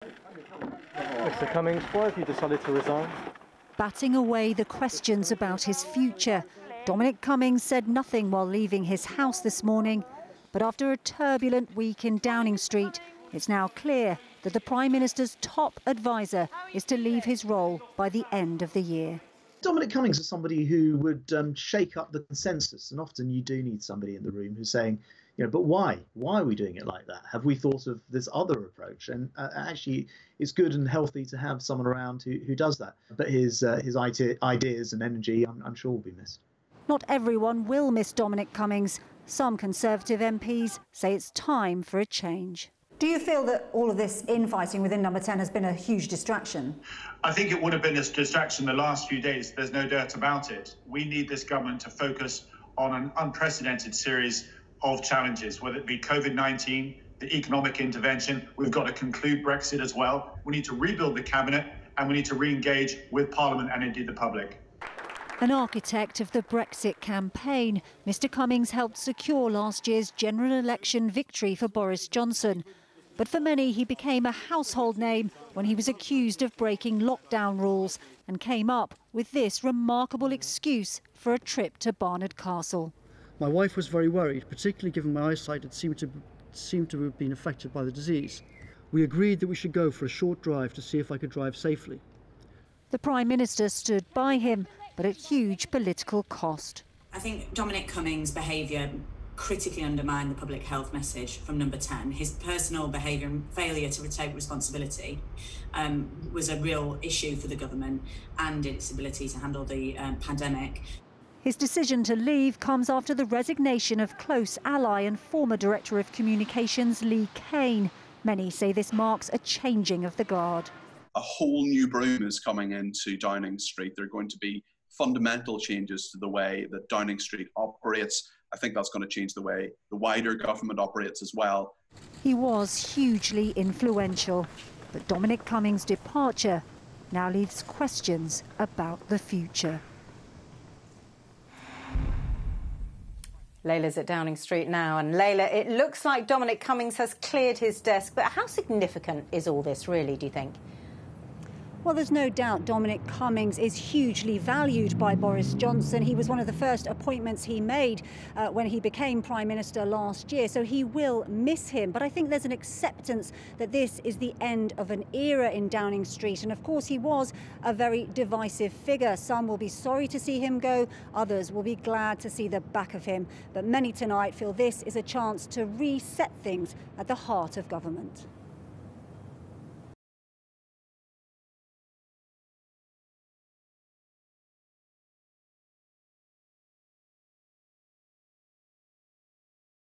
Mr Cummings, why have you decided to resign? Batting away the questions about his future, Dominic Cummings said nothing while leaving his house this morning. But after a turbulent week in Downing Street, it's now clear that the Prime Minister's top advisor is to leave his role by the end of the year. Dominic Cummings is somebody who would shake up the consensus, and often you do need somebody in the room who's saying, but why? Why are we doing it like that? Have we thought of this other approach? And actually, it's good and healthy to have someone around who does that. But his ideas and energy, I'm sure, will be missed. Not everyone will miss Dominic Cummings. Some Conservative MPs say it's time for a change. Do you feel that all of this infighting within Number 10 has been a huge distraction? I think it would have been a distraction the last few days. There's no doubt about it. We need this government to focus on an unprecedented series of challenges, whether it be COVID-19, the economic intervention. We've got to conclude Brexit as well. We need to rebuild the cabinet and we need to re-engage with Parliament and indeed the public. An architect of the Brexit campaign, Mr Cummings helped secure last year's general election victory for Boris Johnson. But for many, he became a household name when he was accused of breaking lockdown rules and came up with this remarkable excuse for a trip to Barnard Castle. My wife was very worried, particularly given my eyesight had seemed to have been affected by the disease. We agreed that we should go for a short drive to see if I could drive safely. The Prime Minister stood by him, but at huge political cost. I think Dominic Cummings' behaviour critically undermined the public health message from Number 10. His personal behaviour and failure to take responsibility was a real issue for the government and its ability to handle the pandemic. His decision to leave comes after the resignation of close ally and former Director of Communications Lee Cain. Many say this marks a changing of the guard. A whole new broom is coming into Downing Street. There are going to be fundamental changes to the way that Downing Street operates. I think that's going to change the way the wider government operates as well. He was hugely influential, but Dominic Cummings' departure now leaves questions about the future. Layla's at Downing Street now, and Layla, it looks like Dominic Cummings has cleared his desk, but how significant is all this really, do you think? Well, there's no doubt Dominic Cummings is hugely valued by Boris Johnson. He was one of the first appointments he made when he became Prime Minister last year, so he will miss him. But I think there's an acceptance that this is the end of an era in Downing Street. And of course, he was a very divisive figure. Some will be sorry to see him go, others will be glad to see the back of him. But many tonight feel this is a chance to reset things at the heart of government.